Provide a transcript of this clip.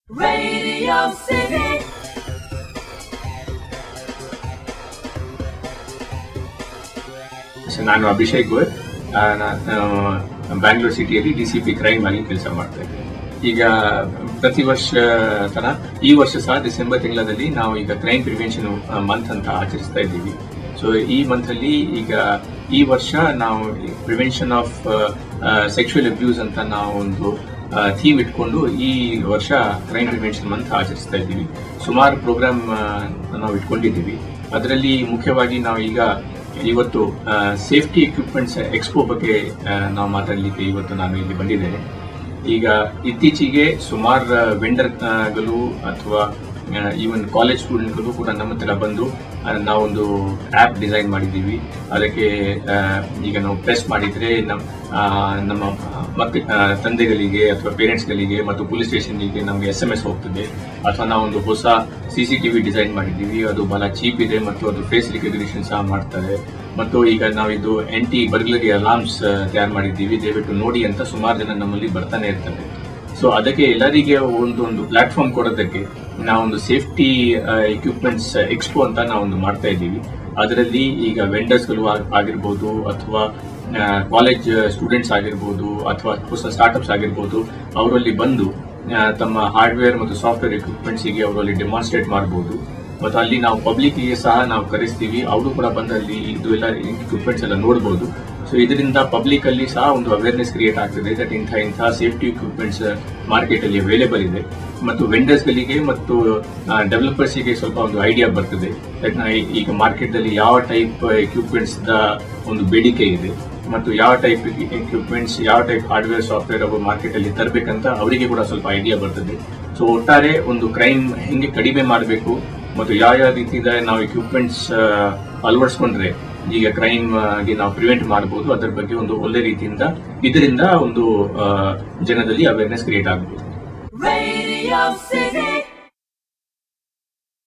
Radio City. ನಾನು ಅಭಿಷೇಕ್ ಗೋಯ್, ಬ್ಯಾಂಗ್ಳೂರ್ ಸಿಟಿಯಲ್ಲಿ DCP crime ಆಗಿ ಕೆಲಸ ಮಾಡ್ತಾ ಇದ್ದೇನೆ. ಈಗ ಪ್ರತಿ ವರ್ಷ ತರ ಈ ವರ್ಷ ಸಹ ಡಿಸೆಂಬರ್ ತಿಂಗಳಲ್ಲಿ ನಾವು ಈಗ ಕ್ರೈಮ್ ಪ್ರಿವೆನ್ಷನ್ ಮಂತ್ ಅಂತ ಆಚರಿಸ್ತಾ ಇದ್ದೀವಿ. ಸೊ ಈ ಮಂತ್ ಅಲ್ಲಿ ಈಗ ಈ ವರ್ಷ ನಾವು ಪ್ರಿವೆನ್ಷನ್ ಆಫ್ ಸೆಕ್ಷುವಲ್ ಅಬ್ಯೂಸ್ ಅಂತ ನಾವು ಒಂದು ಥೀಮ್ ಇಟ್ಕೊಂಡು ಈ ವರ್ಷ ಕ್ರೈಮ್ ಪ್ರಿವೆನ್ಷನ್ ಮಂತ್ ಆಚರಿಸ್ತಾ ಇದ್ದೀವಿ. ಸುಮಾರು ಪ್ರೋಗ್ರಾಮ್ ನಾವು ಇಟ್ಕೊಂಡಿದ್ದೀವಿ. ಅದರಲ್ಲಿ ಮುಖ್ಯವಾಗಿ ನಾವು ಈಗ ಇವತ್ತು ಸೇಫ್ಟಿ ಎಕ್ವಿಪ್ಮೆಂಟ್ಸ್ ಎಕ್ಸ್ಪೋ ಬಗ್ಗೆ ನಾವು ಮಾತಾಡಲಿಕ್ಕೆ ಇವತ್ತು ನಾನು ಇಲ್ಲಿ ಬಂದಿದ್ದೇನೆ. ಈಗ ಇತ್ತೀಚೆಗೆ ಸುಮಾರು ವೆಂಡರ್ಗಳು ಅಥವಾ ಈವನ್ ಕಾಲೇಜ್ ಸ್ಟೂಡೆಂಟ್ಗಳು ಕೂಡ ನಮ್ಮ ಹತ್ರ ಬಂದು ನಾವೊಂದು ಆ್ಯಪ್ ಡಿಸೈನ್ ಮಾಡಿದ್ದೀವಿ. ಅದಕ್ಕೆ ಈಗ ನಾವು ಪ್ರೆಸ್ ಮಾಡಿದರೆ ನಮ್ಮ ತಂದೆಗಳಿಗೆ ಅಥವಾ ಪೇರೆಂಟ್ಸ್ಗಳಿಗೆ ಮತ್ತು ಪೊಲೀಸ್ ಸ್ಟೇಷನ್ಗೆ ನಮಗೆ SMS ಹೋಗ್ತದೆ. ಅಥವಾ ನಾವೊಂದು ಹೊಸ CCTV ಡಿಸೈನ್ ಮಾಡಿದ್ದೀವಿ. ಅದು ಬಹಳ ಚೀಪ್ ಇದೆ ಮತ್ತು ಅದು ಫೇಸ್ ರಿಕಗ್ನಿಷನ್ ಸಹ ಮಾಡ್ತಾರೆ. ಮತ್ತು ಈಗ ನಾವಿದು ಆಂಟಿ ಬರ್ಗ್ಲರಿ ಅಲಾರ್ಮ್ಸ್ ತಯಾರು ಮಾಡಿದ್ದೀವಿ, ದಯವಿಟ್ಟು ನೋಡಿ ಅಂತ ಸುಮಾರು ಜನ ನಮ್ಮಲ್ಲಿ ಬರ್ತಾನೆ ಇರ್ತಾರೆ. ಸೊ ಅದಕ್ಕೆ ಎಲ್ಲರಿಗೆ ಒಂದು ಪ್ಲಾಟ್ಫಾರ್ಮ್ ಕೊಡೋದಕ್ಕೆ ನಾವೊಂದು ಸೇಫ್ಟಿ ಎಕ್ವಿಪ್ಮೆಂಟ್ಸ್ ಎಕ್ಸ್ಪೋ ಅಂತ ನಾವೊಂದು ಮಾಡ್ತಾ ಇದ್ದೀವಿ. ಅದರಲ್ಲಿ ಈಗ ವೆಂಡರ್ಸ್ಗಳು ಆಗಿರ್ಬೋದು ಅಥವಾ ಕಾಲೇಜ್ ಸ್ಟೂಡೆಂಟ್ಸ್ ಆಗಿರ್ಬೋದು ಅಥವಾ ಹೊಸ ಸ್ಟಾರ್ಟ್ಅಪ್ಸ್ ಆಗಿರ್ಬೋದು, ಅವರಲ್ಲಿ ಬಂದು ತಮ್ಮ ಹಾರ್ಡ್ವೇರ್ ಮತ್ತು ಸಾಫ್ಟ್ವೇರ್ ಎಕ್ವಿಪ್ಮೆಂಟ್ಸಿಗೆ ಅವರಲ್ಲಿ ಡೆಮಾನ್ಸ್ಟ್ರೇಟ್ ಮಾಡಬಹುದು. ಮತ್ತು ಅಲ್ಲಿ ನಾವು ಪಬ್ಲಿಕ್ಗೆ ಸಹ ನಾವು ಕರೆಸ್ತೀವಿ, ಅವರು ಕೂಡ ಬಂದಲ್ಲಿ ಇದು ಎಲ್ಲ ಎಕ್ವಿಪ್ಮೆಂಟ್ಸ್ ಎಲ್ಲ ನೋಡಬಹುದು. ಸೊ ಇದರಿಂದ ಪಬ್ಲಿಕ್ ಅಲ್ಲಿ ಸಹ ಒಂದು ಅವೇರ್ನೆಸ್ ಕ್ರಿಯೇಟ್ ಆಗ್ತದೆ ದಟ್ ಇಂಥ ಸೇಫ್ಟಿ ಎಕ್ವಿಪ್ಮೆಂಟ್ಸ್ ಮಾರ್ಕೆಟ್ ಅಲ್ಲಿ ಅವೈಲೇಬಲ್ ಇದೆ. ಮತ್ತು ವೆಂಡರ್ಸ್ಗಳಿಗೆ ಮತ್ತು ಡೆವಲಪರ್ಸ್ಗೆ ಸ್ವಲ್ಪ ಒಂದು ಐಡಿಯಾ ಬರ್ತದೆ ಈಗ ಮಾರ್ಕೆಟ್ ಅಲ್ಲಿ ಯಾವ ಟೈಪ್ ಎಕ್ವಿಪ್ಮೆಂಟ್ಸ್ ಒಂದು ಬೇಡಿಕೆ ಇದೆ ಮತ್ತು ಯಾವ ಟೈಪ್ ಎಕ್ವಿಪ್ಮೆಂಟ್ಸ್, ಯಾವ ಟೈಪ್ ಹಾರ್ಡ್ವೇರ್ ಸಾಫ್ಟ್ವೇರ್ ಅವರು ಮಾರ್ಕೆಟ್ ಅಲ್ಲಿ ತರಬೇಕಂತ ಅವರಿಗೆ ಕೂಡ ಸ್ವಲ್ಪ ಐಡಿಯಾ ಬರ್ತದೆ. ಸೊ ಒಟ್ಟಾರೆ ಒಂದು ಕ್ರೈಮ್ ಹೆಂಗೆ ಕಡಿಮೆ ಮಾಡಬೇಕು ಮತ್ತು ಯಾವ ರೀತಿಯ ನಾವು ಎಕ್ವಿಪ್ಮೆಂಟ್ಸ್ ಅಳವಡಿಸ್ಕೊಂಡ್ರೆ ಈಗ ಕ್ರೈಮ್ ಗೆ ನಾವು ಪ್ರಿವೆಂಟ್ ಮಾಡಬಹುದು, ಅದರ ಬಗ್ಗೆ ಒಂದು ಒಳ್ಳೆ ರೀತಿಯಿಂದ ಇದರಿಂದ ಒಂದು ಜನದಲ್ಲಿ ಅವೇರ್ನೆಸ್ ಕ್ರಿಯೇಟ್ ಆಗಬಹುದು.